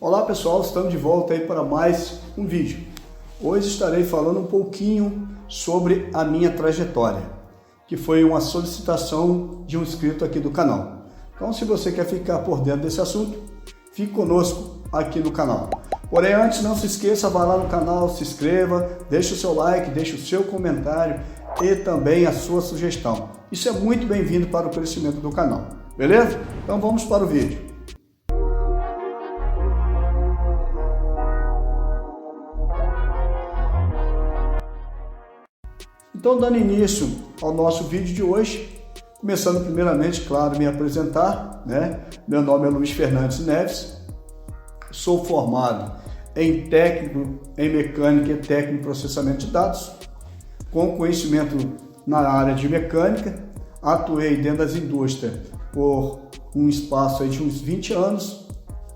Olá pessoal, estamos de volta aí para mais um vídeo. Hoje estarei falando um pouquinho sobre a minha trajetória, que foi uma solicitação de um inscrito aqui do canal. Então, se você quer ficar por dentro desse assunto, fique conosco aqui no canal. Porém, antes, não se esqueça, vá lá no canal, se inscreva, deixe o seu like, deixe o seu comentário e também a sua sugestão. Isso é muito bem-vindo para o crescimento do canal, beleza? Então vamos para o vídeo. Então, dando início ao nosso vídeo de hoje, começando primeiramente, claro, me apresentar, né? Meu nome é Luiz Fernandes Neves, sou formado em técnico em mecânica e técnico em processamento de dados, com conhecimento na área de mecânica, atuei dentro das indústrias por um espaço aí de uns 20 anos,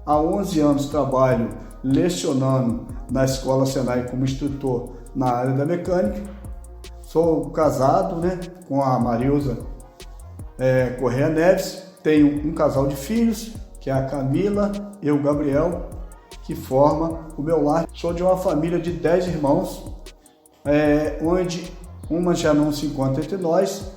há 11 anos trabalho lecionando na Escola Senai como instrutor na área da mecânica. Sou casado, né, com a Marilza Correia Neves, tenho um casal de filhos, que é a Camila e o Gabriel, que forma o meu lar. Sou de uma família de 10 irmãos, onde uma já não se encontra entre nós,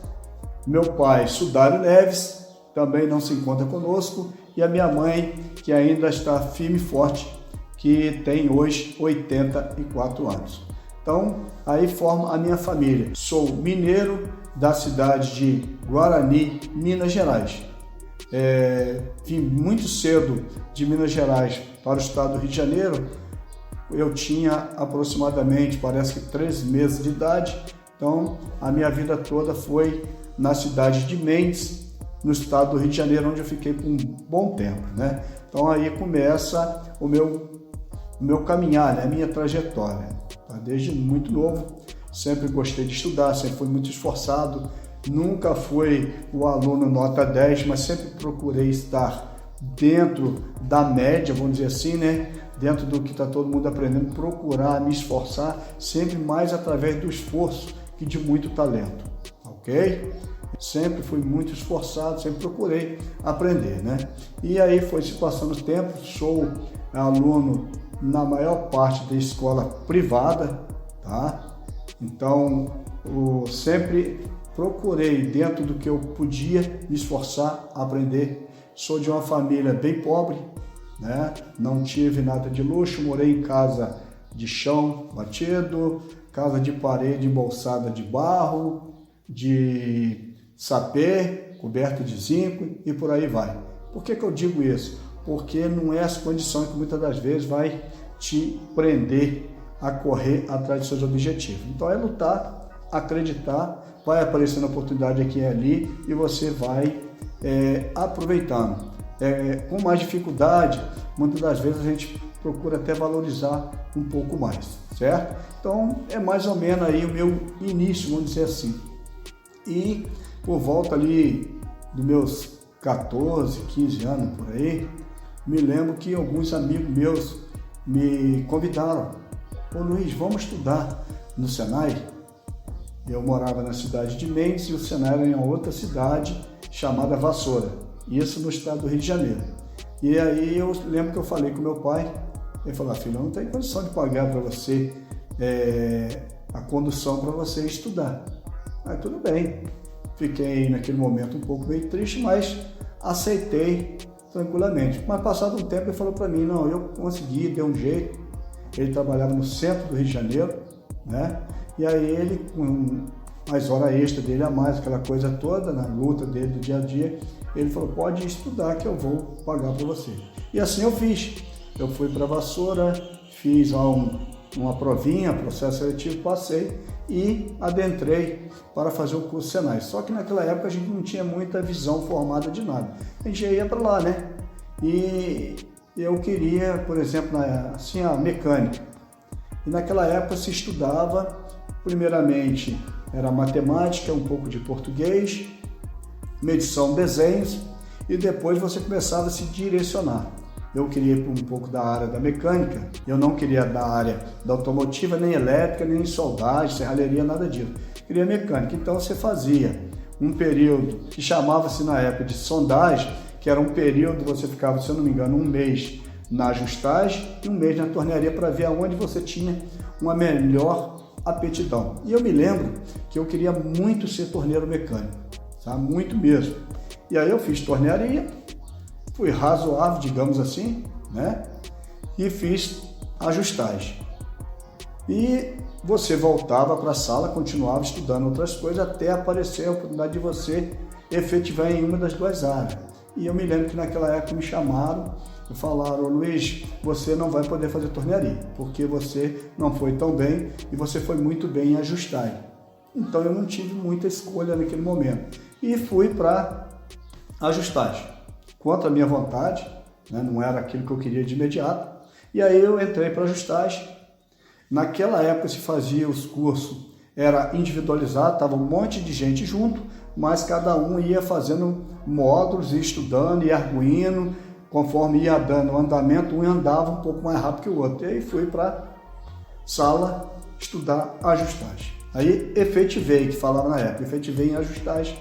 meu pai, Sudário Neves, também não se encontra conosco, e a minha mãe, que ainda está firme e forte, que tem hoje 84 anos. Então, aí forma a minha família. Sou mineiro da cidade de Guarani, Minas Gerais. Vim muito cedo de Minas Gerais para o estado do Rio de Janeiro. Eu tinha aproximadamente, parece que 3 meses de idade. Então, a minha vida toda foi na cidade de Mendes, no estado do Rio de Janeiro, onde eu fiquei por um bom tempo, né? Então, aí começa o meu caminhar, né? A minha trajetória. Tá? Desde muito novo, sempre gostei de estudar, sempre fui muito esforçado, nunca fui o aluno nota 10, mas sempre procurei estar dentro da média, vamos dizer assim, né? Dentro do que está todo mundo aprendendo, procurar me esforçar, sempre mais através do esforço que de muito talento, ok? Sempre fui muito esforçado, sempre procurei aprender, né? E aí foi se passando o tempo, sou aluno na maior parte da escola privada, tá? Então, sempre procurei, dentro do que eu podia, me esforçar, aprender. Sou de uma família bem pobre, né? Não tive nada de luxo, morei em casa de chão batido, casa de parede embolsada de barro, de sapê, coberta de zinco e por aí vai. Por que eu digo isso? Porque não é as condições que muitas das vezes vai te prender a correr atrás de seus objetivos. Então é lutar, acreditar, vai aparecendo oportunidade aqui e ali e você vai aproveitando. Com mais dificuldade, muitas das vezes a gente procura até valorizar um pouco mais, certo? Então é mais ou menos aí o meu início, vamos dizer assim. E por volta ali dos meus 14, 15 anos por aí, me lembro que alguns amigos meus me convidaram. Ô Luiz, vamos estudar no Senai? Eu morava na cidade de Mendes e o Senai era em outra cidade chamada Vassoura, isso no estado do Rio de Janeiro. E aí eu lembro que eu falei com meu pai, ele falou, filho, eu não tenho condição de pagar para você a condução para você estudar. Aí tudo bem, fiquei naquele momento um pouco meio triste, mas aceitei tranquilamente. Mas passado um tempo ele falou para mim, não, eu consegui, deu um jeito. Ele trabalhava no centro do Rio de Janeiro, né? E aí ele, com as horas extras dele a mais, aquela coisa toda, na luta dele do dia a dia, ele falou, pode estudar que eu vou pagar para você. E assim eu fiz. Eu fui para Vassoura, fiz lá uma provinha, processo seletivo, passei e adentrei para fazer o curso Senai. Só que naquela época a gente não tinha muita visão formada de nada. A gente já ia para lá, né? E eu queria, por exemplo, assim, a mecânica. E naquela época se estudava, primeiramente, era matemática, um pouco de português, medição, desenhos, e depois você começava a se direcionar. Eu queria ir para um pouco da área da mecânica, eu não queria da área da automotiva, nem elétrica, nem soldagem, serralheria, nada disso. Queria mecânica. Então você fazia um período que chamava-se na época de sondagem, que era um período, você ficava, se eu não me engano, um mês na ajustagem e um mês na tornearia para ver aonde você tinha uma melhor aptidão. E eu me lembro que eu queria muito ser torneiro mecânico, tá? Muito mesmo. E aí eu fiz tornearia, fui razoável, digamos assim, né? E fiz ajustagem. E você voltava para a sala, continuava estudando outras coisas até aparecer a oportunidade de você efetivar em uma das duas áreas. E eu me lembro que naquela época me chamaram e falaram: Luiz, você não vai poder fazer tornearia, porque você não foi tão bem e você foi muito bem em ajustagem. Então eu não tive muita escolha naquele momento e fui para ajustagem, contra a minha vontade, né? Não era aquilo que eu queria de imediato. E aí eu entrei para ajustagem. Naquela época se fazia os cursos, era individualizado, estava um monte de gente junto, mas cada um ia fazendo módulos, ia estudando, ia arguindo, conforme ia dando andamento, um andava um pouco mais rápido que o outro. E aí fui para sala estudar ajustagem. Aí efetivei, que falava na época, efetivei em ajustagem.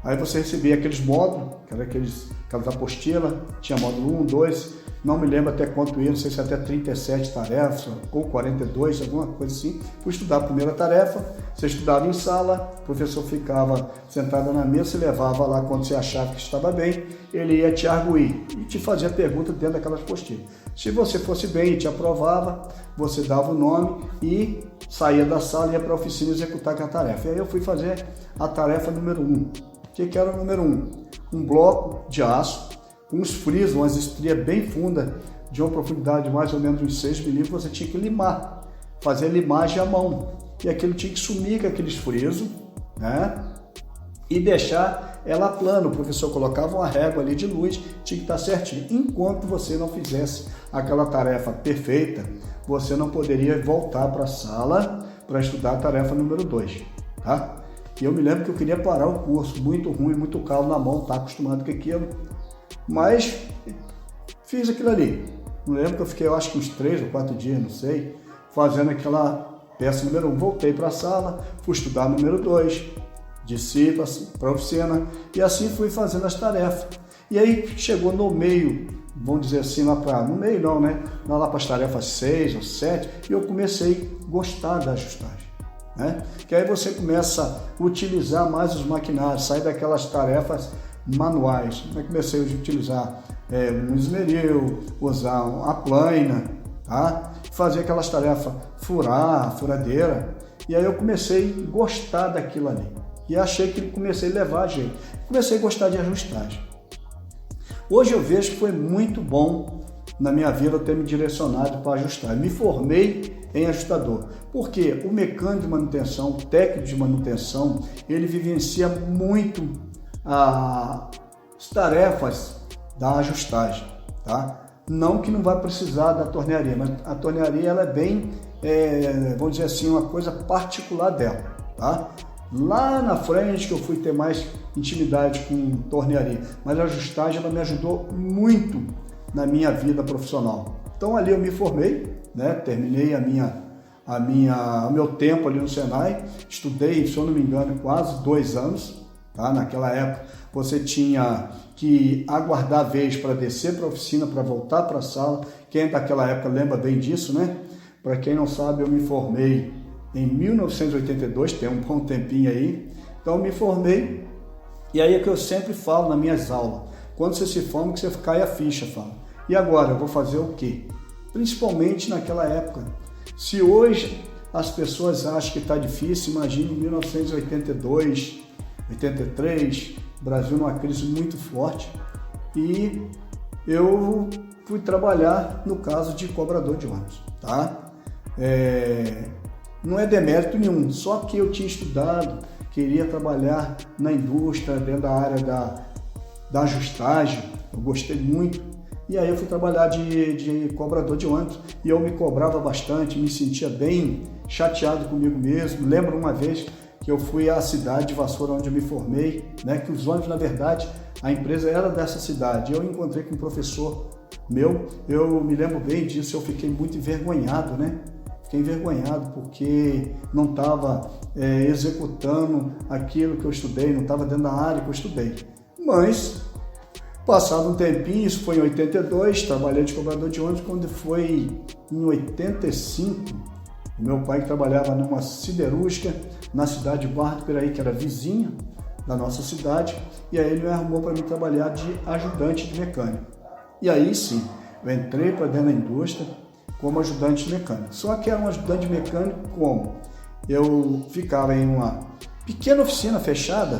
Aí você recebia aqueles módulos, que eram aquelas apostilas, tinha módulo 1, 2, não me lembro até quanto ia, não sei se até 37 tarefas ou 42, alguma coisa assim. Fui estudar a primeira tarefa, você estudava em sala, o professor ficava sentado na mesa, você levava lá quando você achava que estava bem, ele ia te arguir e te fazia pergunta dentro daquelas apostilas. Se você fosse bem e te aprovava, você dava o nome e saía da sala e ia para a oficina executar aquela tarefa. E aí eu fui fazer a tarefa número 1. O que era o número 1? Um bloco de aço, com uns frisos, umas estrias bem fundas, de uma profundidade de mais ou menos uns 6 milímetros, você tinha que limar, fazer limagem à mão. E aquilo tinha que sumir com aqueles frisos, né? E deixar ela plana. O professor colocava uma régua ali de luz, tinha que estar certinho. Enquanto você não fizesse aquela tarefa perfeita, você não poderia voltar para a sala para estudar a tarefa número 2, tá? E eu me lembro que eu queria parar o curso, muito ruim, muito calo na mão, tá acostumado com aquilo. Mas fiz aquilo ali. Não lembro que eu fiquei, eu acho que uns 3 ou 4 dias, não sei, fazendo aquela peça número 1. Voltei para a sala, fui estudar número 2, desci para a oficina e assim fui fazendo as tarefas. E aí chegou no meio, vamos dizer assim, no meio não, né? Lá para as tarefas 6 ou 7, e eu comecei a gostar da ajustagem, né? Que aí você começa a utilizar mais os maquinários, sair daquelas tarefas manuais. Eu comecei a utilizar um esmeril, usar a plana, tá? Fazer aquelas tarefas, furadeira, e aí eu comecei a gostar daquilo ali. E achei que comecei a levar a jeito. Comecei a gostar de ajustagem. Hoje eu vejo que foi muito bom na minha vida ter me direcionado para ajustar. Me formei em ajustador, porque o mecânico de manutenção, o técnico de manutenção, ele vivencia muito as tarefas da ajustagem, tá? Não que não vai precisar da tornearia, mas a tornearia ela é bem, vamos dizer assim, uma coisa particular dela, tá? Lá na frente que eu fui ter mais intimidade com tornearia, mas a ajustagem ela me ajudou muito na minha vida profissional. Então ali eu me formei, né? Terminei o meu tempo ali no Senai, estudei, se eu não me engano, quase 2 anos, tá? Naquela época você tinha que aguardar a vez para descer para a oficina, para voltar para a sala. Quem daquela época lembra bem disso, né? Para quem não sabe, eu me formei em 1982, tem um bom tempinho aí. Então eu me formei, e aí é que eu sempre falo nas minhas aulas, quando você se forma, que você cai a ficha, fala, e agora, eu vou fazer o quê? Principalmente naquela época. Se hoje as pessoas acham que está difícil, imagine em 1982, 83, Brasil numa crise muito forte, e eu fui trabalhar no caso de cobrador de ônibus, tá? Não é demérito nenhum, só que eu tinha estudado, queria trabalhar na indústria, dentro da área da ajustagem, eu gostei muito, e aí eu fui trabalhar de cobrador de ônibus, e eu me cobrava bastante, me sentia bem chateado comigo mesmo. Lembro uma vez que eu fui à cidade de Vassoura, onde eu me formei, né, que os ônibus, na verdade, a empresa era dessa cidade. Eu encontrei com um professor meu, eu me lembro bem disso, eu fiquei muito envergonhado, né? Fiquei envergonhado porque não estava executando aquilo que eu estudei, não estava dentro da área que eu estudei. Mas Passado um tempinho, isso foi em 82, trabalhei de cobrador de ônibus. Quando foi em 85, o meu pai que trabalhava numa siderúrgica na cidade de Barra do Piraí, que era vizinha da nossa cidade, e aí ele me arrumou para mim trabalhar de ajudante de mecânico. E aí sim, eu entrei para dentro da indústria como ajudante de mecânico. Só que era um ajudante de mecânico como? Eu ficava em uma pequena oficina fechada,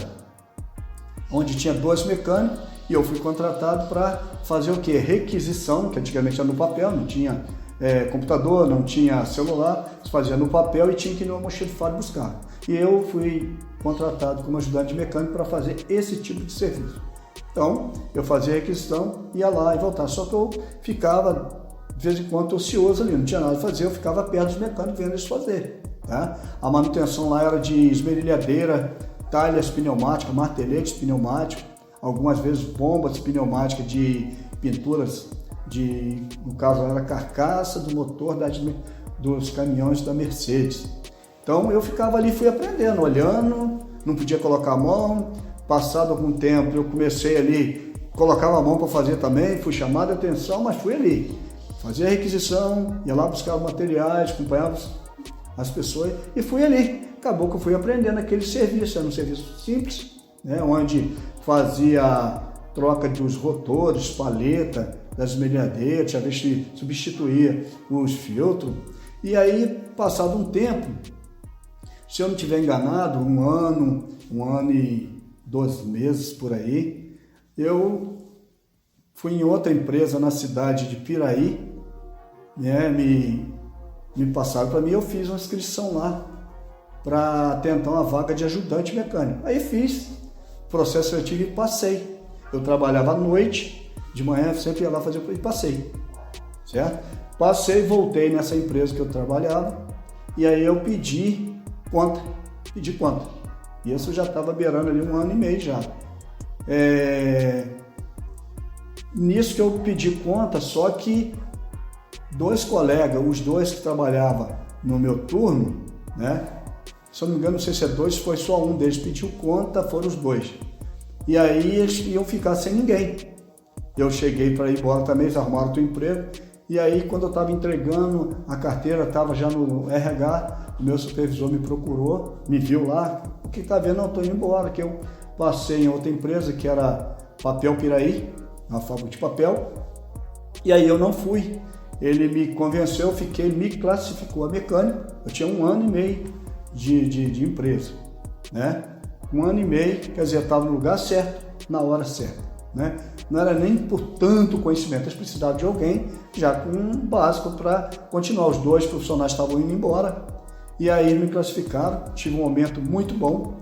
onde tinha 2 mecânicos, e eu fui contratado para fazer o quê? Requisição, que antigamente era no papel, não tinha computador, não tinha celular, se fazia no papel e tinha que ir no almoxarifado buscar. E eu fui contratado como ajudante de mecânico para fazer esse tipo de serviço. Então, eu fazia requisição, ia lá e voltava. Só que eu ficava, de vez em quando, ocioso ali, não tinha nada a fazer, eu ficava perto dos mecânicos vendo eles fazer. Tá? A manutenção lá era de esmerilhadeira, talhas pneumáticas, marteletes pneumáticos, algumas vezes bombas pneumáticas de pinturas, no caso era a carcaça do motor dos caminhões da Mercedes. Então eu ficava ali, fui aprendendo, olhando, não podia colocar a mão. Passado algum tempo eu comecei ali, colocava a mão para fazer também, fui chamado a atenção, mas fui ali. Fazia a requisição, ia lá buscar os materiais, acompanhava as pessoas e fui ali. Acabou que eu fui aprendendo aquele serviço, era um serviço simples, né, onde fazia troca dos rotores, paleta, das esmerilhadeiras, às vezes substituía os filtros. E aí, passado um tempo, se eu não estiver enganado, um ano e 2 meses por aí, eu fui em outra empresa na cidade de Piraí, né, me passaram para mim, eu fiz uma inscrição lá para tentar uma vaga de ajudante mecânico. Aí fiz processo seletivo e passei. Eu trabalhava à noite, de manhã sempre ia lá fazer e passei, certo? Passei, voltei nessa empresa que eu trabalhava e aí eu pedi conta. E isso já estava beirando ali 1 ano e meio já. Nisso que eu pedi conta, só que 2 colegas, os 2 que trabalhavam no meu turno, né? Se eu não me engano, não sei se é 2, foi só um deles pediu conta, foram os 2. E aí eles iam ficar sem ninguém. Eu cheguei para ir embora também, eles arrumaram outro emprego. E aí, quando eu estava entregando a carteira, estava já no RH, o meu supervisor me procurou, me viu lá. O que está vendo? Não, estou indo embora, que eu passei em outra empresa, que era Papel Piraí, uma fábrica de papel. E aí eu não fui. Ele me convenceu, me classificou a mecânico. Eu tinha 1 ano e meio de empresa, né? 1 ano e meio, quer dizer, eu estava no lugar certo, na hora certa, né? Não era nem por tanto conhecimento, eles precisavam de alguém já com um básico para continuar. Os 2 profissionais estavam indo embora e aí me classificaram, tive um aumento muito bom,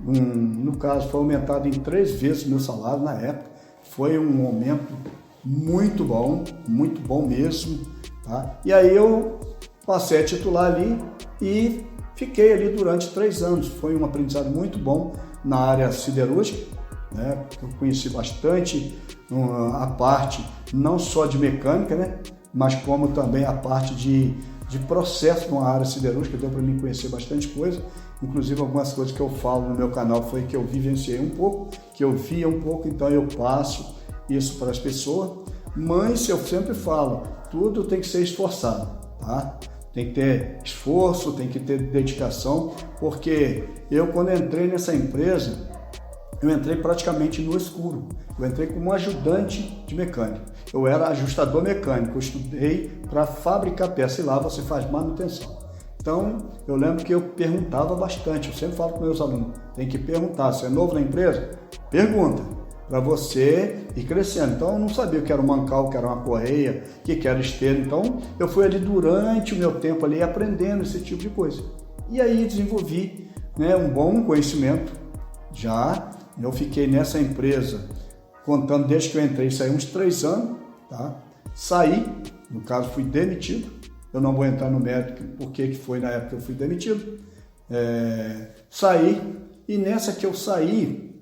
no caso foi aumentado em 3 vezes o meu salário na época, foi um aumento muito bom mesmo, tá? E aí eu passei a titular ali e fiquei ali durante 3 anos, foi um aprendizado muito bom na área siderúrgica, né? Eu conheci bastante a parte não só de mecânica, né? Mas como também a parte de processo na área siderúrgica, deu para mim conhecer bastante coisa, inclusive algumas coisas que eu falo no meu canal foi que eu vivenciei um pouco, que eu via um pouco, então eu passo isso para as pessoas, mas eu sempre falo, tudo tem que ser esforçado, tá? Tem que ter esforço, tem que ter dedicação, porque eu quando entrei nessa empresa, eu entrei praticamente no escuro. Eu entrei como ajudante de mecânico. Eu era ajustador mecânico, eu estudei para fabricar peça e lá você faz manutenção. Então, eu lembro que eu perguntava bastante, eu sempre falo com meus alunos, tem que perguntar, você é novo na empresa? Pergunta, para você ir crescendo. Então, eu não sabia o que era um mancal, o que era uma correia, o que era esteiro. Então, eu fui ali durante o meu tempo ali aprendendo esse tipo de coisa. E aí desenvolvi, né, um bom conhecimento. Já eu fiquei nessa empresa, contando desde que eu entrei, saí uns 3 anos, tá? Saí, no caso fui demitido. Eu não vou entrar no mérito porque que foi na época que eu fui demitido. Saí, e nessa que eu saí,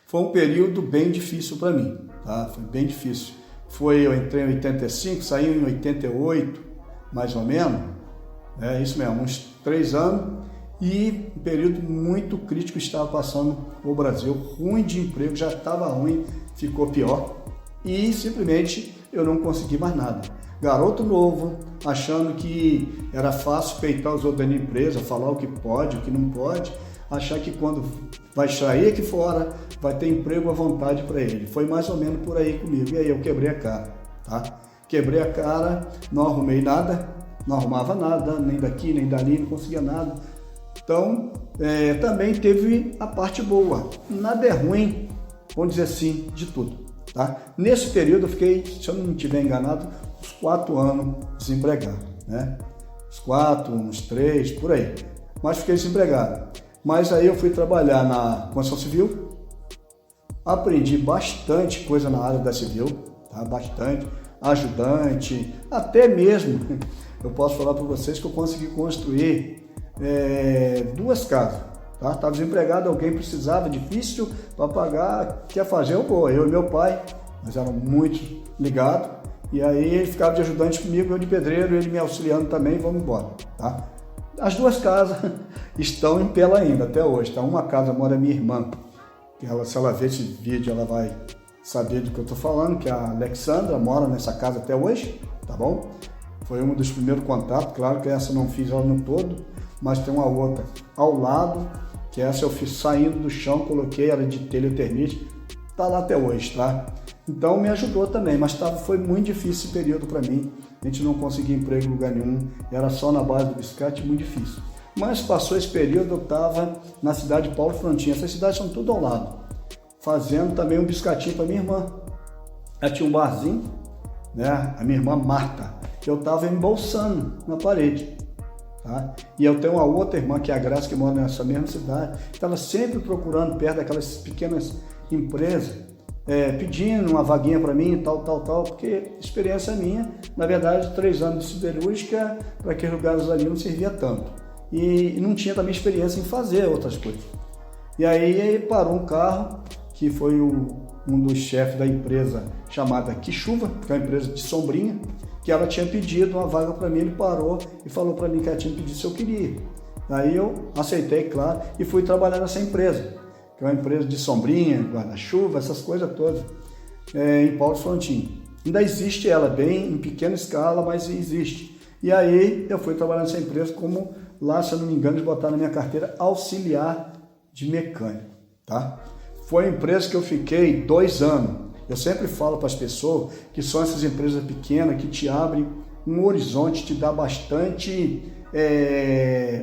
foi um período bem difícil para mim, tá? Foi bem difícil. Eu entrei em 85, saí em 88, mais ou menos, isso mesmo, uns 3 anos, e um período muito crítico estava passando o Brasil, ruim de emprego, já estava ruim, ficou pior e simplesmente eu não consegui mais nada. Garoto novo, achando que era fácil peitar os outros da empresa, falar o que pode, o que não pode, achar que quando vai sair aqui fora, vai ter emprego à vontade para ele. Foi mais ou menos por aí comigo. E aí eu quebrei a cara, tá? Quebrei a cara, não arrumei nada, não arrumava nada, nem daqui, nem dali, não conseguia nada. Então, também teve a parte boa. Nada é ruim, vamos dizer assim, de tudo, tá? Nesse período eu fiquei, se eu não estiver enganado, uns 4 anos desempregado, né? Uns 3, por aí. Mas fiquei desempregado. Mas aí eu fui trabalhar na construção civil, aprendi bastante coisa na área da civil, tá? Bastante, ajudante, até mesmo, eu posso falar para vocês que eu consegui construir 2 casas, tá? Estava desempregado, alguém precisava, difícil para pagar, quer fazer, eu e meu pai, nós éramos muito ligados, e aí ele ficava de ajudante comigo, eu de pedreiro, ele me auxiliando também, vamos embora, tá? As 2 casas estão em pé ainda, até hoje, tá? Uma casa mora minha irmã, que ela, se ela ver esse vídeo, ela vai saber do que eu estou falando, que a Alexandra mora nessa casa até hoje, tá bom? Foi um dos primeiros contatos, claro que essa eu não fiz ela no todo, mas tem uma outra ao lado, que essa eu fiz saindo do chão, coloquei ela de telha eternite, tá lá até hoje, tá? Então me ajudou também, mas foi muito difícil esse período para mim, a gente não conseguia emprego em lugar nenhum, era só na base do biscate, muito difícil. Mas passou esse período, eu estava na cidade de Paulo Frontin, essas cidades são tudo ao lado, fazendo também um biscatinho para minha irmã. Ela tinha um barzinho, né? A minha irmã Marta, que eu estava embolsando na parede. Tá? E eu tenho uma outra irmã, que é a Graça, que mora nessa mesma cidade, estava sempre procurando perto daquelas pequenas empresas, pedindo uma vaguinha para mim, tal, porque experiência minha, na verdade, 3 anos de siderúrgica, para aqueles lugares ali não servia tanto. E não tinha também experiência em fazer outras coisas. E aí parou um carro, que foi um dos chefes da empresa chamada Quixuva, que é uma empresa de Sombrinha, que ela tinha pedido uma vaga para mim, ele parou e falou para mim que ela tinha pedido se eu queria. Aí eu aceitei, claro, e fui trabalhar nessa empresa, que é uma empresa de sombrinha, guarda-chuva, essas coisas todas, em Paulo Frontin. Ainda existe ela, bem em pequena escala, mas existe. E aí eu fui trabalhar nessa empresa como, lá, se eu não me engano, eles botaram na minha carteira auxiliar de mecânico, tá? Foi a empresa que eu fiquei 2 anos. Eu sempre falo para as pessoas que são essas empresas pequenas que te abrem um horizonte, te dá bastante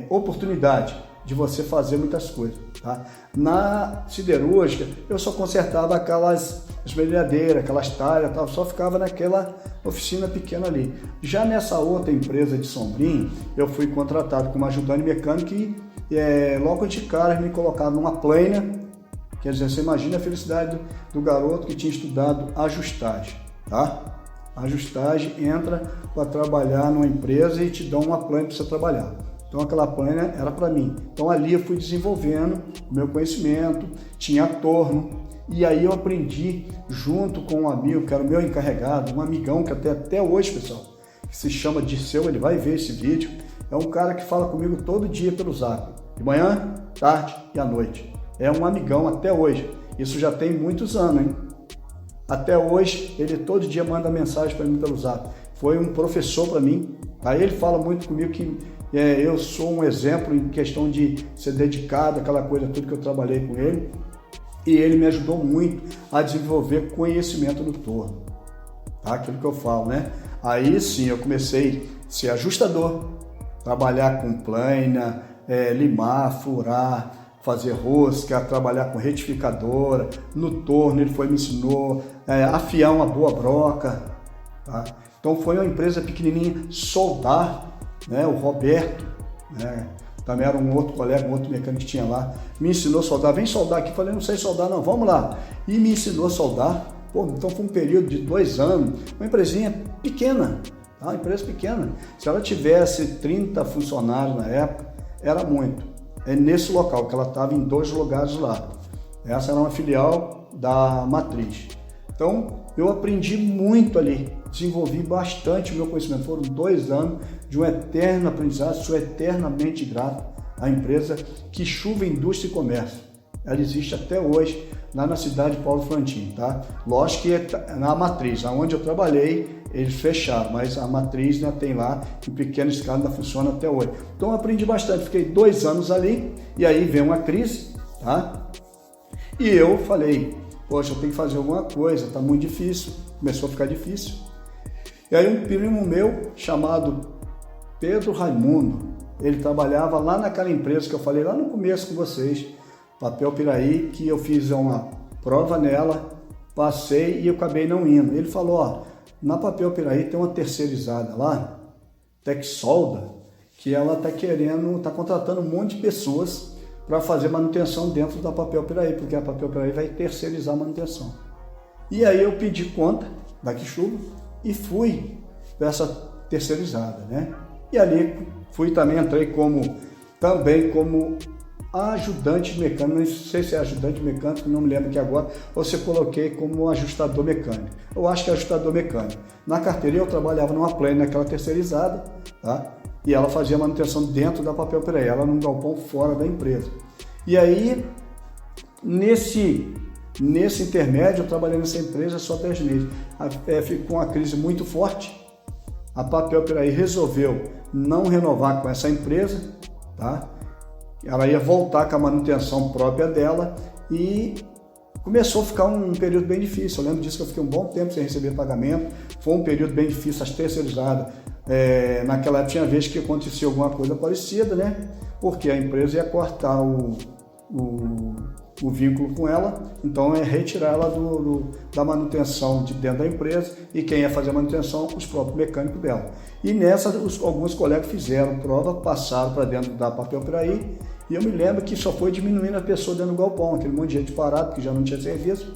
oportunidade de você fazer muitas coisas, tá? Na siderúrgica, eu só consertava aquelas esmerilhadeiras, aquelas talhas, tal, só ficava naquela oficina pequena ali. Já nessa outra empresa de Sombrinho, eu fui contratado como ajudante mecânico e logo de cara me colocaram numa plana. Quer dizer, você imagina a felicidade do garoto que tinha estudado ajustagem, tá? A ajustagem entra para trabalhar numa empresa e te dão uma plana para você trabalhar. Então aquela plana era para mim. Então ali eu fui desenvolvendo o meu conhecimento, tinha torno, e aí eu aprendi junto com um amigo que era o meu encarregado, um amigão que até hoje, pessoal, que se chama Dirceu, ele vai ver esse vídeo, é um cara que fala comigo todo dia pelo Zap, de manhã, tarde e à noite. É um amigão até hoje. Isso já tem muitos anos, hein? Até hoje, ele todo dia manda mensagem para mim pelo Zap. Foi um professor para mim. Aí ele fala muito comigo que eu sou um exemplo em questão de ser dedicado, aquela coisa tudo que eu trabalhei com ele. E ele me ajudou muito a desenvolver conhecimento no torno. Tá? Aquilo que eu falo, né? Aí sim, eu comecei a ser ajustador, trabalhar com plana, limar, furar, fazer rosca, trabalhar com retificadora, no torno ele me ensinou, afiar uma boa broca, tá? Então foi uma empresa pequenininha, soldar, né? O Roberto, né? Também era um outro colega, um outro mecânico que tinha lá, me ensinou a soldar, vem soldar aqui, falei, não sei soldar não, vamos lá, e me ensinou a soldar. Pô, então foi um período de 2 anos, uma empresinha pequena, tá? Uma empresa pequena, se ela tivesse 30 funcionários na época, era muito. É nesse local, que ela estava em 2 lugares lá. Essa era uma filial da matriz. Então, eu aprendi muito ali, desenvolvi bastante o meu conhecimento. Foram 2 anos de um eterno aprendizado, sou eternamente grato à empresa Quixuva Indústria e Comércio. ela existe até hoje, lá na cidade de Paulo Frontin, tá? Lógico que na matriz, onde eu trabalhei, eles fecharam, mas a matriz, né, tem lá, em pequena escala, ainda funciona até hoje. Então eu aprendi bastante, fiquei 2 anos ali, e aí veio uma crise, tá? E eu falei, poxa, eu tenho que fazer alguma coisa, tá muito difícil, começou a ficar difícil. E aí um primo meu, chamado Pedro Raimundo, ele trabalhava lá naquela empresa que eu falei lá no começo com vocês, Papel Piraí, que eu fiz uma prova nela, passei e eu acabei não indo. Ele falou, ó, na Papel Piraí tem uma terceirizada lá, Texolda, que ela está contratando um monte de pessoas para fazer manutenção dentro da Papel Piraí, porque a Papel Piraí vai terceirizar a manutenção. E aí eu pedi conta da Quixuba e fui para essa terceirizada, né? E ali fui também, entrei como ajudante mecânico, não sei se é ajudante mecânico, não me lembro aqui agora, ou se eu coloquei como ajustador mecânico. Eu acho que é ajustador mecânico. Na carteirinha eu trabalhava numa plane, naquela terceirizada, tá? E ela fazia manutenção dentro da Papel Piraí, ela num galpão fora da empresa. E aí, nesse intermédio, eu trabalhei nessa empresa só 10 meses. Ficou uma crise muito forte, a Papel Piraí resolveu não renovar com essa empresa, tá? Ela ia voltar com a manutenção própria dela e começou a ficar um período bem difícil. Eu lembro disso que eu fiquei um bom tempo sem receber pagamento, foi um período bem difícil, as terceirizadas. Naquela época tinha vez que acontecia alguma coisa parecida, né? Porque a empresa ia cortar o vínculo com ela, então é retirar ela da manutenção de dentro da empresa e quem ia fazer a manutenção, os próprios mecânicos dela. E nessa, alguns colegas fizeram prova, passaram para dentro da Papel Piraí e eu me lembro que só foi diminuindo a pessoa dentro do galpão, aquele monte de gente parado, porque já não tinha serviço,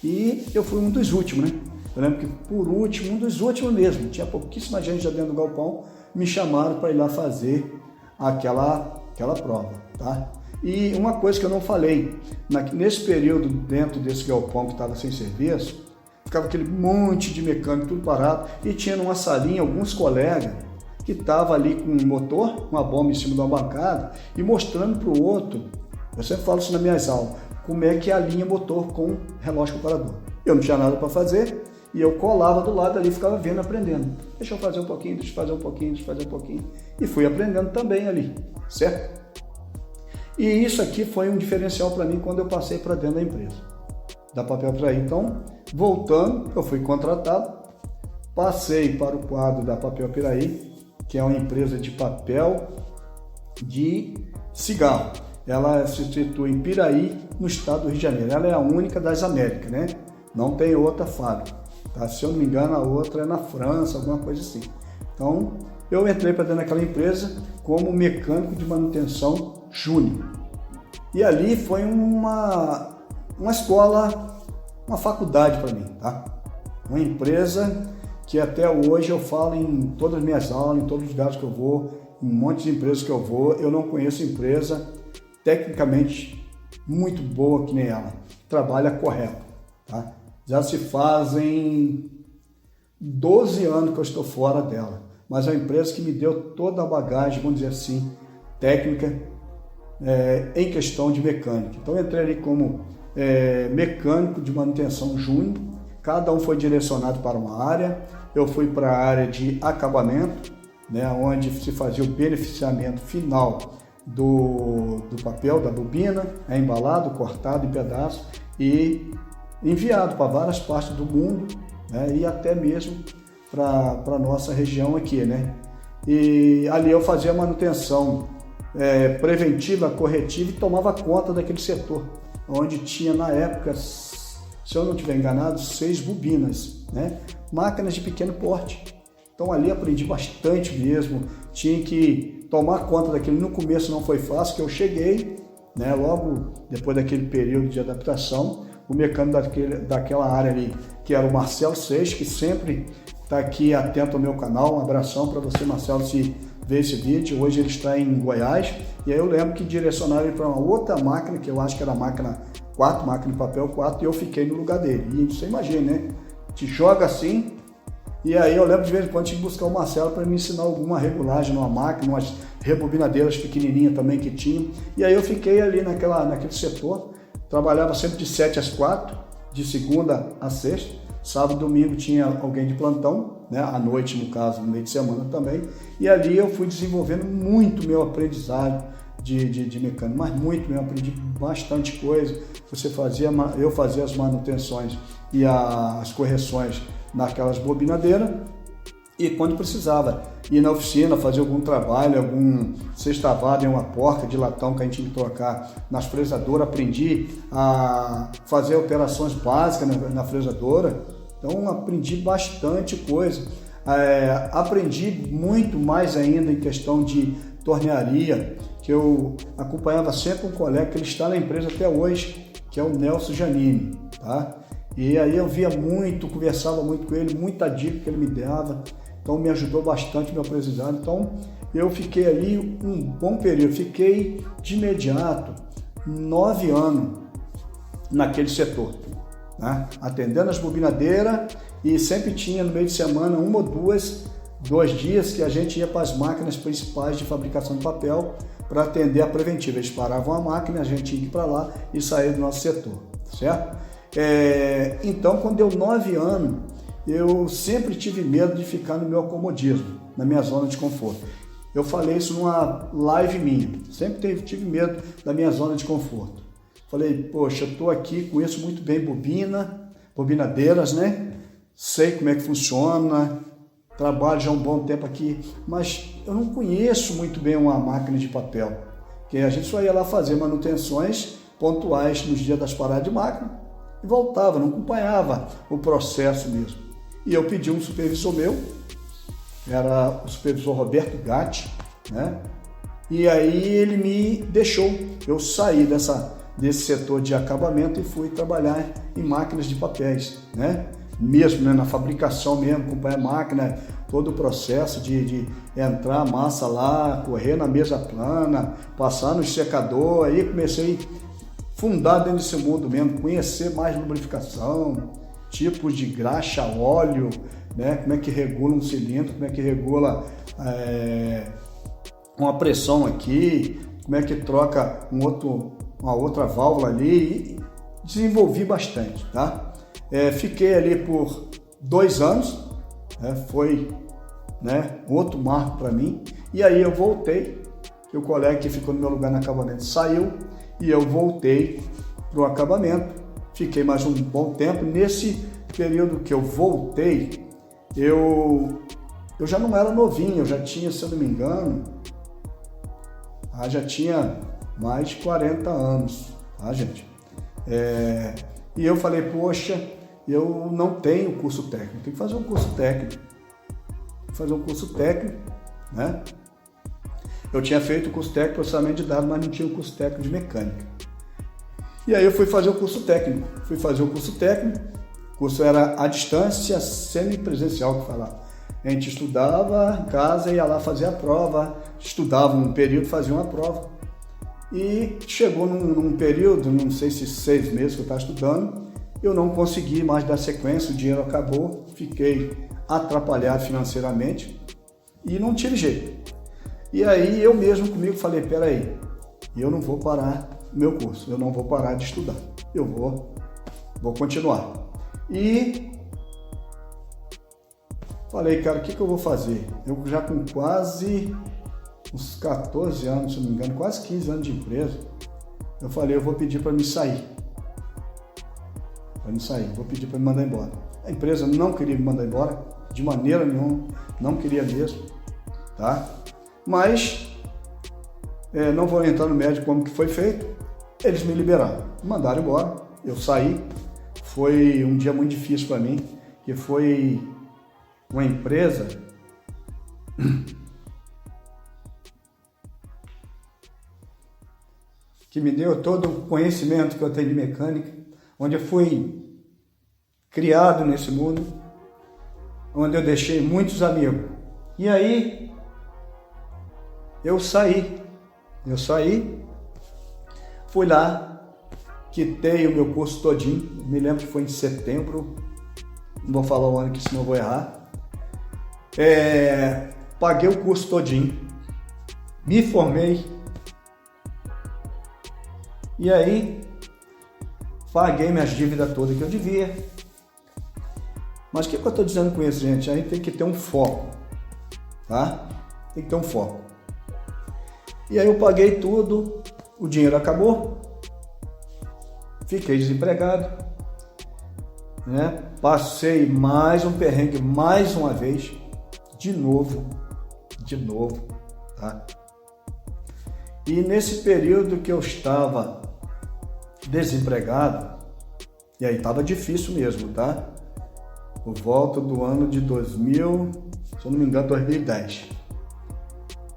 e eu fui um dos últimos, né? Eu lembro que por último, um dos últimos mesmo, tinha pouquíssima gente já dentro do galpão, me chamaram para ir lá fazer aquela prova, tá? E uma coisa que eu não falei, nesse período dentro desse galpão que estava sem serviço, ficava aquele monte de mecânico tudo parado e tinha numa salinha alguns colegas que estavam ali com um motor, uma bomba em cima de uma bancada e mostrando para o outro, eu sempre falo isso nas minhas aulas, como é que alinha motor com relógio comparador. Eu não tinha nada para fazer e eu colava do lado ali e ficava vendo, aprendendo. Deixa eu fazer um pouquinho, deixa eu fazer um pouquinho, deixa eu fazer um pouquinho. E fui aprendendo também ali, certo? E isso aqui foi um diferencial para mim quando eu passei para dentro da empresa, da Papel Piraí. Então, voltando, eu fui contratado, passei para o quadro da Papel Piraí, que é uma empresa de papel de cigarro. Ela se situa em Piraí, no estado do Rio de Janeiro. Ela é a única das Américas, né? Não tem outra fábrica. Tá? Se eu não me engano, a outra é na França, alguma coisa assim. Então, eu entrei para dentro daquela empresa como mecânico de manutenção júnior. E ali foi uma escola, uma faculdade para mim, tá? Uma empresa que até hoje eu falo em todas as minhas aulas, em todos os lugares que eu vou, em um monte de empresas que eu vou, eu não conheço empresa tecnicamente muito boa que nem ela. Trabalha correto, tá? Já se fazem 12 anos que eu estou fora dela, mas é uma empresa que me deu toda a bagagem, vamos dizer assim, técnica, em questão de mecânica. Então eu entrei ali como mecânico de manutenção júnior, cada um foi direcionado para uma área, eu fui para a área de acabamento, né, onde se fazia o beneficiamento final do papel, da bobina, embalado, cortado em pedaços e enviado para várias partes do mundo, né, e até mesmo para a nossa região aqui, né? E ali eu fazia a manutenção preventiva, corretiva e tomava conta daquele setor, onde tinha na época, se eu não estiver enganado, 6 bobinas, né? Máquinas de pequeno porte. Então ali aprendi bastante mesmo, tinha que tomar conta daquilo. No começo não foi fácil, que eu cheguei, né, logo depois daquele período de adaptação, o mecânico daquela área ali, que era o Marcelo Seixas, que sempre está aqui atento ao meu canal. Um abração para você, Marcelo, se ver esse vídeo. Hoje ele está em Goiás, e aí eu lembro que direcionaram ele para uma outra máquina, que eu acho que era a máquina 4, máquina de papel 4, e eu fiquei no lugar dele. E você imagina, né? Te joga assim, e aí eu lembro de vez em quando tinha que buscar o Marcelo para me ensinar alguma regulagem numa máquina, umas rebobinadeiras pequenininhas também que tinha. E aí eu fiquei ali naquele setor, trabalhava sempre de 7 às 4, de segunda a sexta. Sábado e domingo tinha alguém de plantão, né? À noite, no caso, no meio de semana também. E ali eu fui desenvolvendo muito meu aprendizado de mecânico, mas muito mesmo, aprendi bastante coisa. Eu fazia as manutenções e as correções naquelas bobinadeiras, e quando precisava ir na oficina, fazer algum trabalho, algum sextavado em uma porca de latão que a gente tinha que trocar nas fresadoras, aprendi a fazer operações básicas na fresadora, então aprendi bastante coisa. Aprendi muito mais ainda em questão de tornearia, que eu acompanhava sempre um colega que ele está na empresa até hoje, que é o Nelson Janini, tá? E aí eu via muito, conversava muito com ele, muita dica que ele me dava, então me ajudou bastante meu aprendizado. Então eu fiquei ali um bom período, fiquei de imediato 9 anos naquele setor, né? Atendendo as bobinadeiras, e sempre tinha no meio de semana uma ou dois dias que a gente ia para as máquinas principais de fabricação de papel para atender a preventiva. Eles paravam a máquina, a gente tinha que ir para lá e sair do nosso setor, certo? Então, quando deu 9 anos, eu sempre tive medo de ficar no meu acomodismo, na minha zona de conforto. Eu falei isso numa live minha, sempre tive medo da minha zona de conforto. Falei, poxa, eu estou aqui, conheço muito bem bobinadeiras, né? Sei como é que funciona, trabalho já há um bom tempo aqui, mas eu não conheço muito bem uma máquina de papel, que a gente só ia lá fazer manutenções pontuais nos dias das paradas de máquina e voltava, não acompanhava o processo mesmo. E eu pedi um supervisor meu, era o supervisor Roberto Gatti, né? E aí ele me deixou, eu saí desse setor de acabamento e fui trabalhar em máquinas de papéis, né? Mesmo, né, na fabricação mesmo, acompanhar a máquina, todo o processo de entrar a massa lá, correr na mesa plana, passar no secador. Aí comecei a fundar dentro desse mundo mesmo, conhecer mais lubrificação, tipos de graxa, óleo, né, como é que regula um cilindro, como é que regula uma pressão aqui, como é que troca uma outra válvula ali, e desenvolvi bastante, tá? Fiquei ali por 2 anos, foi, né, outro marco para mim, e aí eu voltei, o colega que ficou no meu lugar no acabamento saiu, e eu voltei para o acabamento, fiquei mais um bom tempo. Nesse período que eu voltei, eu já não era novinho, eu já tinha, se eu não me engano, já tinha mais de 40 anos, tá, gente? E eu falei, poxa, eu não tenho curso técnico, tenho que fazer um curso técnico. Né? Eu tinha feito o curso técnico de processamento de dados, mas não tinha o curso técnico de mecânica. E aí eu fui fazer o curso técnico. O curso era à distância, semipresencial, que falava. A gente estudava em casa, ia lá fazer a prova, estudava um período, fazia uma prova. E chegou num período, não sei se 6 meses que eu estava estudando, eu não consegui mais dar sequência, o dinheiro acabou, fiquei atrapalhado financeiramente e não tive jeito. E aí eu mesmo comigo falei, peraí, eu não vou parar meu curso, eu não vou parar de estudar, eu vou continuar. E falei, cara, o que eu vou fazer? Eu já com quase uns 14 anos, se não me engano, quase 15 anos de empresa, eu falei, eu vou pedir para me sair. Vou pedir para me mandar embora. A empresa não queria me mandar embora, de maneira nenhuma, não queria mesmo, tá? Mas, não vou entrar no mérito como que foi feito, eles me liberaram, me mandaram embora, eu saí. Foi um dia muito difícil para mim, que foi uma empresa que me deu todo o conhecimento que eu tenho de mecânica, onde eu fui criado nesse mundo, onde eu deixei muitos amigos. E aí, eu saí, fui lá, quitei o meu curso todinho, me lembro que foi em setembro, não vou falar o ano que senão eu vou errar, paguei o curso todinho, me formei, e aí paguei minhas dívidas todas que eu devia. Mas o que eu estou dizendo com isso, gente? A gente tem que ter um foco, tá? Tem que ter um foco. E aí eu paguei tudo, o dinheiro acabou, fiquei desempregado, né? Passei mais um perrengue, mais uma vez, de novo, tá? E nesse período que eu estava desempregado, e aí estava difícil mesmo, tá? Por volta do ano de 2000, se eu não me engano, 2010.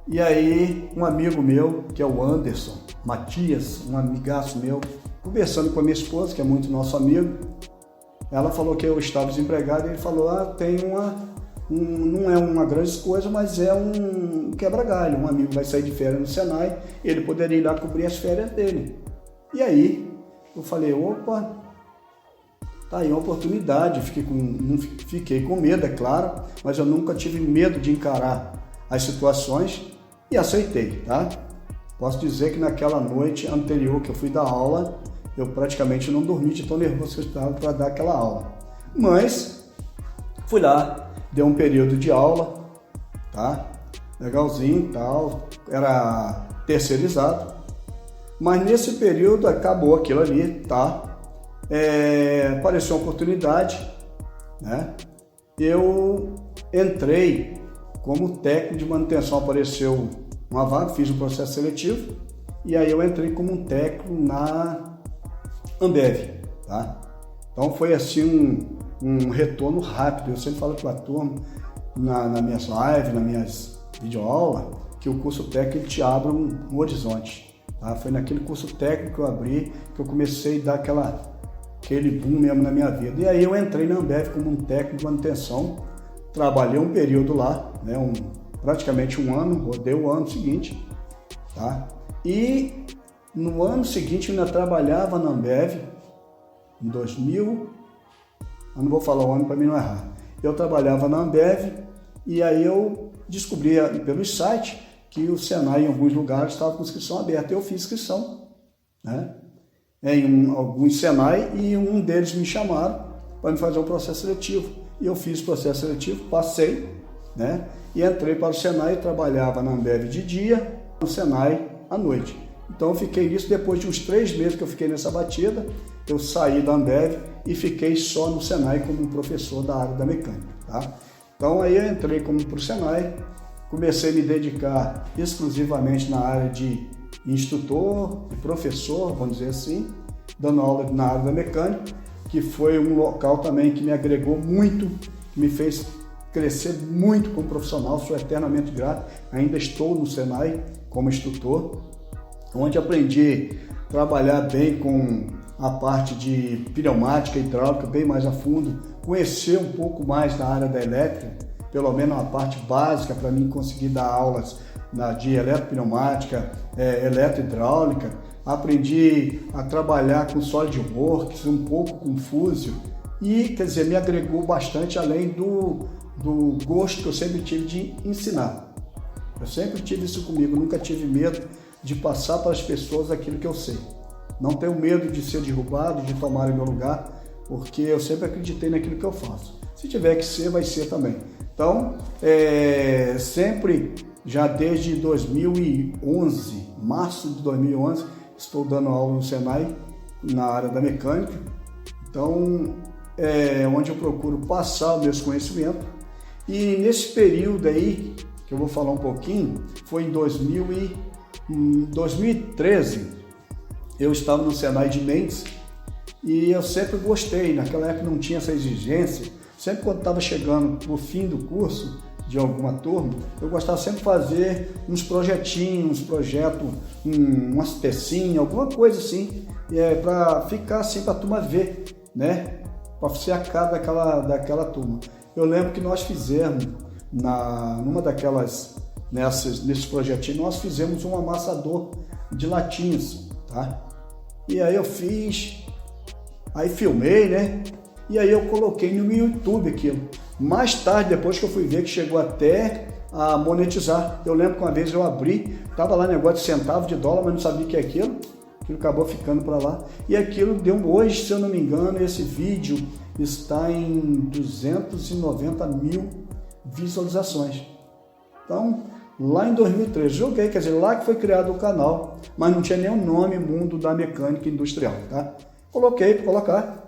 E aí, um amigo meu, que é o Anderson Matias, um amigaço meu, conversando com a minha esposa, que é muito nosso amigo, ela falou que eu estava desempregado e ele falou, tem não é uma grande coisa, mas é um quebra-galho. Um amigo vai sair de férias no Senai, ele poderia ir lá cobrir as férias dele. E aí, eu falei, opa, tá aí uma oportunidade. Não fiquei com medo, é claro, mas eu nunca tive medo de encarar as situações e aceitei, tá? Posso dizer que naquela noite anterior que eu fui dar aula, eu praticamente não dormi de tão nervoso que eu estava para dar aquela aula. Mas fui lá, dei um período de aula, tá? Legalzinho e tal, era terceirizado. Mas nesse período acabou aquilo ali, tá? Apareceu uma oportunidade, né? Eu entrei como técnico de manutenção, apareceu uma vaga, fiz um processo seletivo e aí eu entrei como um técnico na Ambev, tá? Então foi assim um retorno rápido. Eu sempre falo para a turma, nas minhas lives, nas minhas videoaulas, que o curso técnico te abre um horizonte, tá? Foi naquele curso técnico que eu abri que eu comecei a dar aquele boom mesmo na minha vida. E aí eu entrei na Ambev como um técnico de manutenção, trabalhei um período lá, né, praticamente um ano, rodei o ano seguinte, tá? E no ano seguinte eu ainda trabalhava na Ambev, em 2000, eu não vou falar o ano para mim não errar. Eu trabalhava na Ambev e aí eu descobri pelo site que o Senai em alguns lugares estava com inscrição aberta. Eu fiz inscrição, né, em alguns Senai e um deles me chamaram para me fazer um processo seletivo. E eu fiz o processo seletivo, passei, né, e entrei para o Senai e trabalhava na Ambev de dia, no Senai à noite. Então eu fiquei nisso, depois de uns 3 meses que eu fiquei nessa batida, eu saí da Ambev e fiquei só no Senai como professor da área da mecânica, tá? Então aí eu entrei como pro Senai, comecei a me dedicar exclusivamente na área de instrutor e professor, vamos dizer assim, dando aula na área da mecânica, que foi um local também que me agregou muito, que me fez crescer muito como profissional, sou eternamente grato, ainda estou no Senai como instrutor, onde aprendi a trabalhar bem com a parte de pneumática, hidráulica, bem mais a fundo, conhecer um pouco mais da área da elétrica, pelo menos a parte básica para mim conseguir dar aulas de eletropneumática, eletrohidráulica. Aprendi a trabalhar com SolidWorks, um pouco com Fusion e, quer dizer, me agregou bastante além do gosto que eu sempre tive de ensinar. Eu sempre tive isso comigo, nunca tive medo de passar para as pessoas aquilo que eu sei. Não tenho medo de ser derrubado, de tomar o meu lugar, porque eu sempre acreditei naquilo que eu faço. Se tiver que ser, vai ser também. Então, sempre, já desde 2011, março de 2011, estou dando aula no Senai, na área da mecânica. Então, onde eu procuro passar os meus conhecimentos. E nesse período aí, que eu vou falar um pouquinho, foi em 2013, eu estava no Senai de Mendes e eu sempre gostei, naquela época não tinha essa exigência, sempre quando estava chegando no fim do curso de alguma turma, eu gostava sempre de fazer uns projetinhos, umas pecinhas, alguma coisa assim, para ficar assim, para a turma ver, né? Para ser a cara daquela turma. Eu lembro que nós fizemos, nesses projetinhos, nós fizemos um amassador de latinhas, tá? E aí eu fiz, aí filmei, né? E aí eu coloquei no YouTube aquilo. Mais tarde, depois que eu fui ver que chegou até a monetizar. Eu lembro que uma vez eu abri, tava lá negócio de centavo de dólar, mas não sabia o que é aquilo. aquilo acabou ficando para lá. E aquilo deu, hoje, se eu não me engano, esse vídeo está em 290 mil visualizações. Então, lá em 2013, joguei, quer dizer, lá que foi criado o canal, mas não tinha nenhum nome, Mundo da Mecânica Industrial, tá? Coloquei para colocar.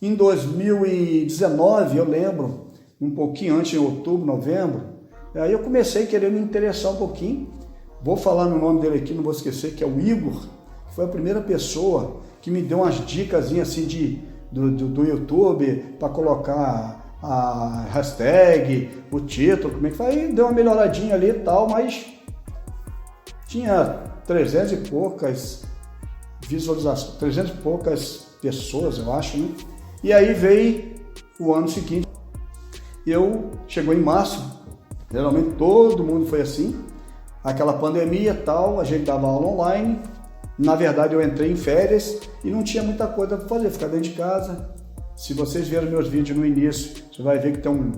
Em 2019, eu lembro, um pouquinho antes, em outubro, novembro, aí eu comecei a querer me interessar um pouquinho. Vou falar no nome dele aqui, não vou esquecer, que é o Igor, que foi a primeira pessoa que me deu umas dicas assim do YouTube para colocar a hashtag, o título, como é que faz. Aí deu uma melhoradinha ali e tal, mas tinha 300 e poucas visualizações, 300 e poucas pessoas, eu acho, né? E aí veio o ano seguinte, chegou em março, geralmente todo mundo foi assim, aquela pandemia e tal, a gente dava aula online. Na verdade, eu entrei em férias e não tinha muita coisa para fazer, ficar dentro de casa. Se vocês viram meus vídeos no início, você vai ver que tem um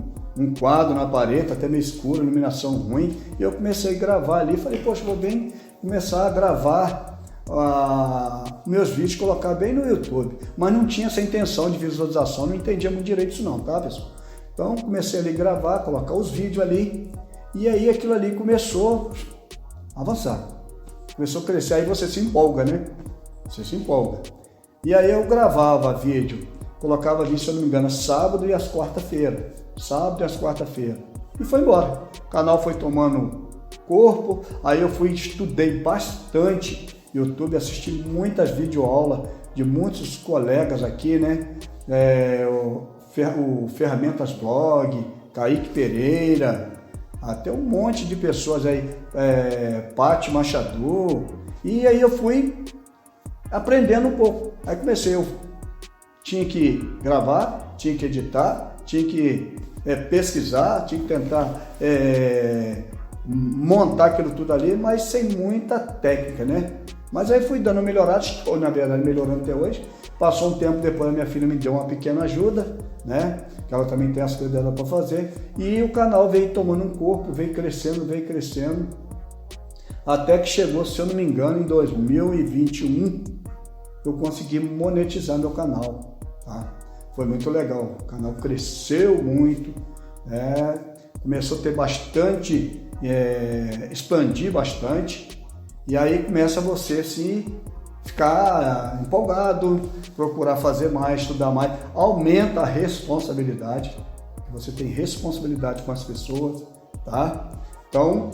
quadro na parede, até meio escuro, iluminação ruim. E eu comecei a gravar ali, falei, poxa, vou bem começar a gravar meus vídeos, colocar bem no YouTube. Mas não tinha essa intenção de visualização, não entendia muito direito isso não, tá, pessoal? Então, comecei ali a gravar, colocar os vídeos ali, e aí aquilo ali começou a avançar. Começou a crescer, aí você se empolga, né? Você se empolga. E aí eu gravava vídeo, colocava vídeo, se eu não me engano, sábado e às quarta-feiras. Sábado e às quarta-feiras. E foi embora. O canal foi tomando corpo, aí eu estudei bastante YouTube, assisti muitas videoaulas de muitos colegas aqui, né? O Ferramentas Blog, Kaique Pereira, até um monte de pessoas aí, Paty Machado, e aí eu fui aprendendo um pouco. Aí comecei, eu tinha que gravar, tinha que editar, tinha que pesquisar, tinha que tentar montar aquilo tudo ali, mas sem muita técnica, né? Mas aí fui dando melhorada, estou na verdade melhorando até hoje. Passou um tempo depois, a minha filha me deu uma pequena ajuda, né? Que ela também tem as coisas dela para fazer. E o canal veio tomando um corpo, veio crescendo, até que chegou, se eu não me engano, em 2021, eu consegui monetizar meu canal, tá? Foi muito legal, o canal cresceu muito, começou a ter bastante, expandir bastante, e aí começa você se ficar empolgado, procurar fazer mais, estudar mais, aumenta a responsabilidade, você tem responsabilidade com as pessoas, tá? Então,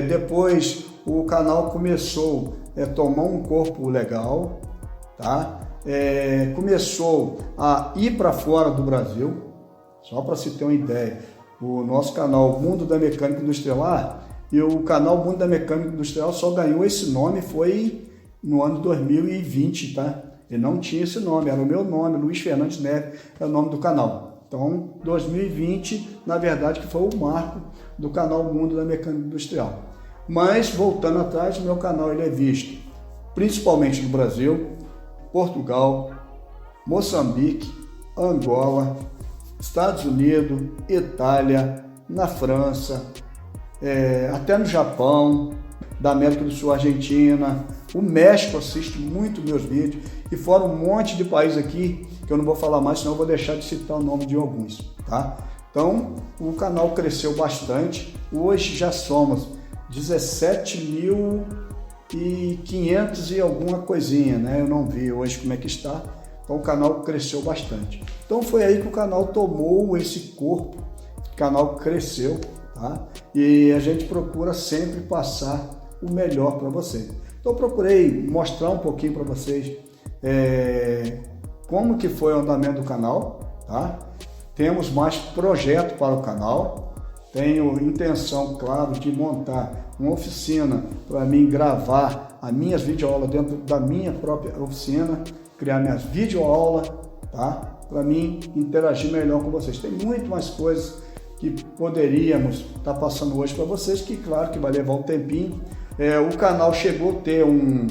depois o canal começou a tomar um corpo legal, tá? Começou a ir para fora do Brasil, só para se ter uma ideia, o nosso canal Mundo da Mecânica Industrial, e o canal Mundo da Mecânica Industrial só ganhou esse nome, foi no ano 2020, tá? Ele não tinha esse nome, era o meu nome, Luiz Fernandes Neves, é o nome do canal. Então, 2020, na verdade, que foi o marco do canal Mundo da Mecânica Industrial. Mas, voltando atrás, o meu canal ele é visto principalmente no Brasil, Portugal, Moçambique, Angola, Estados Unidos, Itália, na França, até no Japão, da América do Sul, Argentina, o México assiste muito meus vídeos, e fora um monte de países aqui, que eu não vou falar mais, senão eu vou deixar de citar o nome de alguns, tá? Então, o canal cresceu bastante, hoje já somos 17.500 e alguma coisinha, né? Eu não vi hoje como é que está, então o canal cresceu bastante. Então foi aí que o canal tomou esse corpo, o canal cresceu, tá? E a gente procura sempre passar o melhor para vocês. Então eu procurei mostrar um pouquinho para vocês como que foi o andamento do canal, tá? Temos mais projeto para o canal, tenho intenção, claro, de montar uma oficina para mim gravar as minhas videoaulas dentro da minha própria oficina, criar minhas videoaulas, tá? Para mim interagir melhor com vocês. Tem muito mais coisas que poderíamos estar passando hoje para vocês, que claro que vai levar um tempinho. O canal chegou a ter um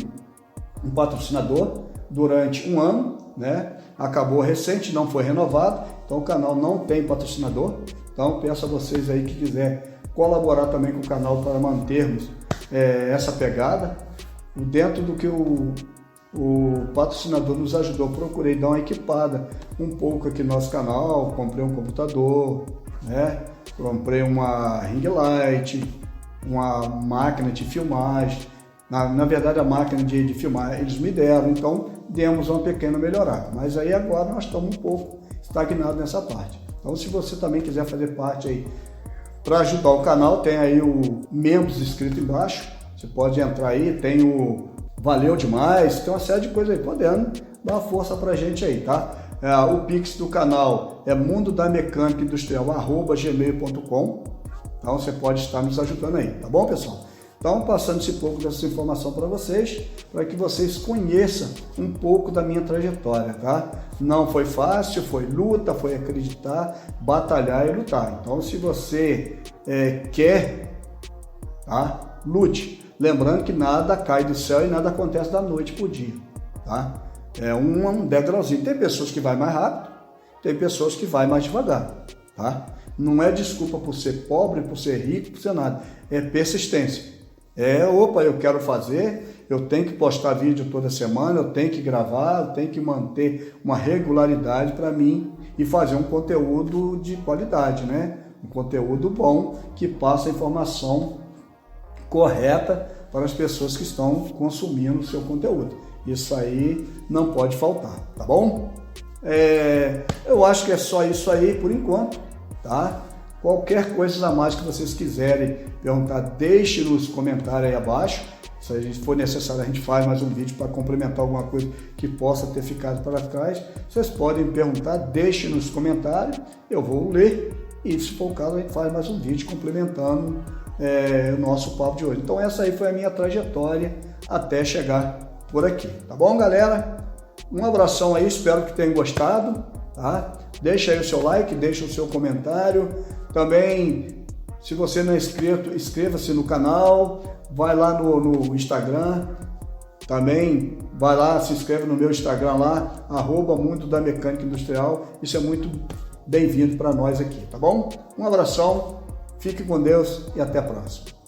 patrocinador durante um ano, né? Acabou recente, não foi renovado, então o canal não tem patrocinador. Então peço a vocês aí que quiser colaborar também com o canal para mantermos essa pegada. Dentro do que o patrocinador nos ajudou, procurei dar uma equipada um pouco aqui no nosso canal, comprei um computador, né? Comprei uma ring light, uma máquina de filmagem, na verdade a máquina de filmar eles me deram, então demos uma pequena melhorada, mas aí agora nós estamos um pouco estagnados nessa parte. Então se você também quiser fazer parte aí para ajudar o canal, tem aí o membros escrito embaixo, você pode entrar aí, tem o valeu demais, tem uma série de coisas aí, podendo dar uma força pra gente aí, tá? O Pix do canal é mundodamecanica-industrial@gmail.com, então você pode estar nos ajudando aí, tá bom, pessoal? Então, passando esse pouco dessa informação para vocês, para que vocês conheçam um pouco da minha trajetória, tá? Não foi fácil, foi luta, foi acreditar, batalhar e lutar. Então, se você quer, tá? Lute. Lembrando que nada cai do céu e nada acontece da noite para o dia, tá? É um degrauzinho. Tem pessoas que vai mais rápido, tem pessoas que vai mais devagar, tá? Não é desculpa por ser pobre, por ser rico, por ser nada. É persistência. Eu quero fazer, eu tenho que postar vídeo toda semana, eu tenho que gravar, eu tenho que manter uma regularidade para mim e fazer um conteúdo de qualidade, né? Um conteúdo bom que passa a informação correta para as pessoas que estão consumindo o seu conteúdo. Isso aí não pode faltar, tá bom? Eu acho que é só isso aí por enquanto, tá? Qualquer coisa a mais que vocês quiserem perguntar, deixe nos comentários aí abaixo. Se for necessário, a gente faz mais um vídeo para complementar alguma coisa que possa ter ficado para trás. Vocês podem perguntar, deixe nos comentários, eu vou ler e, se for o caso, a gente faz mais um vídeo complementando o nosso papo de hoje. Então essa aí foi a minha trajetória até chegar por aqui, tá bom, galera? Um abração aí, espero que tenham gostado, tá? Deixa aí o seu like, deixa o seu comentário. Também, se você não é inscrito, inscreva-se no canal, vai lá no Instagram, também vai lá, se inscreve no meu Instagram lá, @mundodamecanica-industrial, isso é muito bem-vindo para nós aqui, tá bom? Um abração, fique com Deus e até a próxima.